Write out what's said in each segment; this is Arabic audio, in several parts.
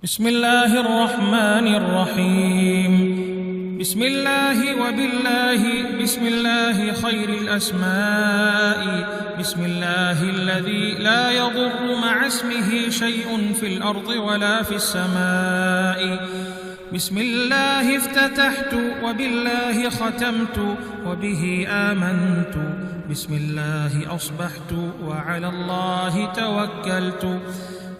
بسم الله الرحمن الرحيم. بسم الله وبالله بسم الله خير الأسماء. بسم الله الذي لا يضر مع اسمه شيء في الأرض ولا في السماء. بسم الله افتتحت وبالله ختمت وبه آمنت. بسم الله أصبحت وعلى الله توكلت.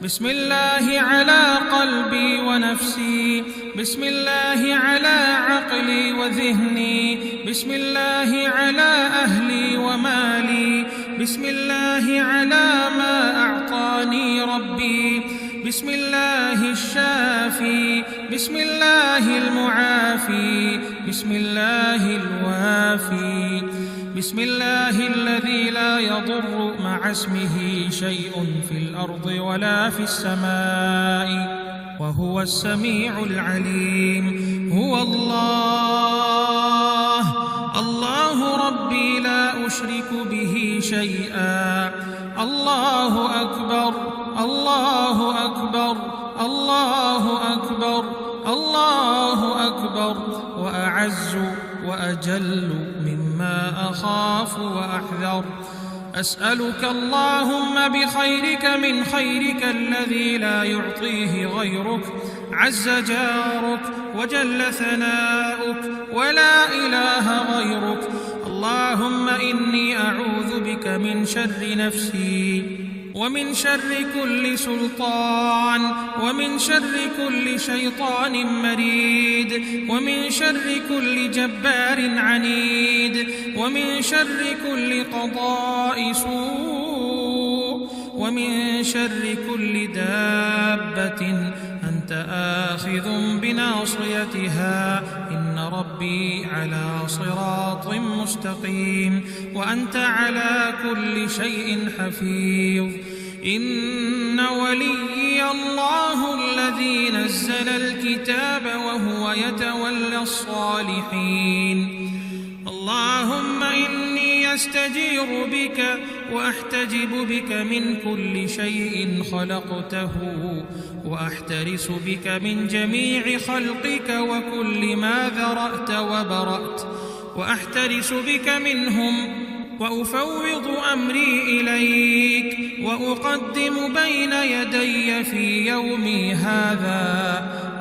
بسم الله على قلبي ونفسي. بسم الله على عقلي وذهني. بسم الله على أهلي ومالي. بسم الله على ما أعطاني ربي. بسم الله الشافي. بسم الله المعافي. بسم الله الوافي. بسم الله الذي لا يضر مع اسمه شيء في الأرض ولا في السماء وهو السميع العليم. هو الله الله ربي لا أشرك به شيئا. الله أكبر الله أكبر الله أكبر الله أكبر. وأعز وأجل مما أخاف وأحذر. أسألك اللهم بخيرك من خيرك الذي لا يعطيه غيرك، عز جارك وجل ثناؤك ولا إله غيرك. اللهم إني أعوذ بك من شر نفسي ومن شر كل سلطان ومن شر كل شيطان مريد ومن شر كل جبار عنيد ومن شر كل قضاء سوء ومن شر كل دابة أنت آخذ بناصيتها. إن ربي على صراط مستقيم وأنت على كل شيء حفيظ. إن وليي الله الذي نزل الكتاب وهو يتولى الصالحين. اللهم إني أستجير بك وأحتجب بك من كل شيء خلقته وأحترس بك من جميع خلقك وكل ما ذرأت وبرأت وأحترس بك منهم وأفوض أمري إليك وأقدم بين يدي في يومي هذا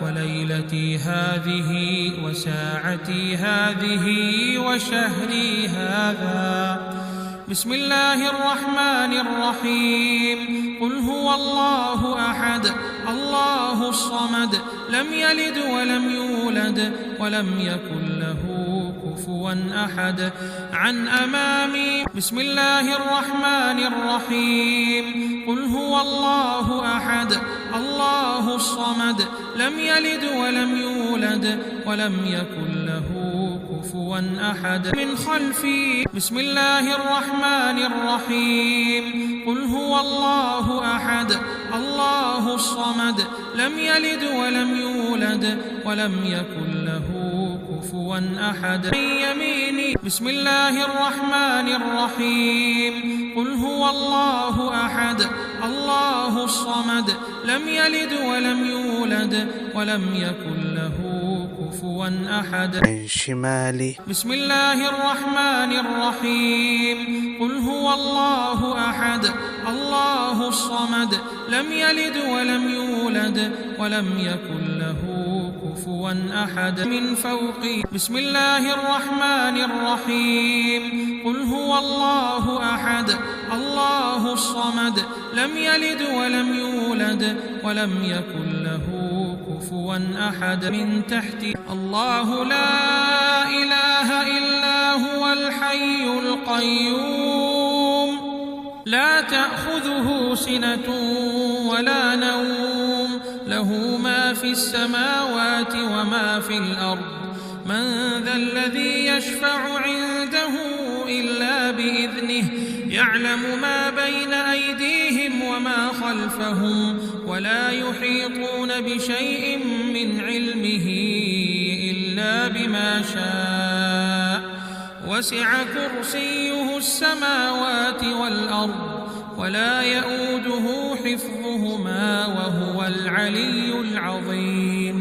وليلتي هذه وساعتي هذه وشهري هذا. بسم الله الرحمن الرحيم. قل هو الله أحد الله الصمد لم يلد ولم يولد ولم يكن له كفوا أحد. عن أمامي. بسم الله الرحمن الرحيم. قل هو الله أحد الله الصمد لم يلد ولم يولد ولم يكن له كفوا أحد. من خلفي. بسم الله الرحمن الرحيم. قل هو الله أحد الله الصمد لم يلد ولم يولد ولم يكن له كفوا أحد. من يميني. بسم الله الرحمن الرحيم. قل هو الله أحد الله الصمد لم يلد ولم يولد ولم يكن له كفوا أحد. من شمالي. بسم الله الرحمن الرحيم. قل هو الله أحد الله الصمد لم يلد ولم يولد ولم يكن له كفوا أحد. من فوقي. بسم الله الرحمن الرحيم. قل هو الله أحد الله الصمد لم يلد ولم يولد ولم يكن له كفوا أحد. من تحتي. الله لا إله إلا هو الحي القيوم لا تأخذه سنة ولا نوم له ما في السماوات وما في الأرض. من ذا الذي يشفع عنده إلا بإذنه. يعلم ما بين أيديهم وما خلفهم ولا يحيطون بشيء من علمه إلا بما شاء. وسع كرسيه السماوات والأرض ولا يؤوده حفظهما وهو العلي العظيم.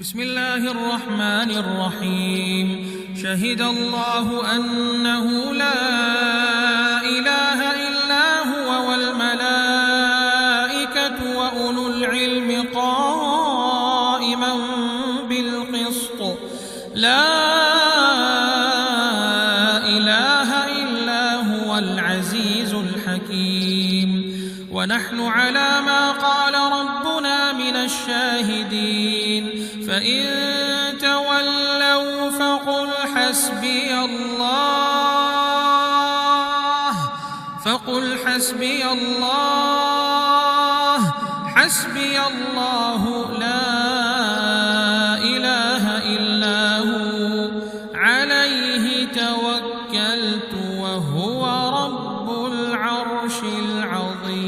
بسم الله الرحمن الرحيم. شهد الله أنه لا إله إلا هو والملائكة وأولو العلم قائما بالقسط لا إله إلا هو العزيز الحكيم. ونحن على ما قال ربنا من الشاهدين. فإن تولوا فقل حسبي الله لا إله إلا هو عليه توكلت وهو رب العرش العظيم.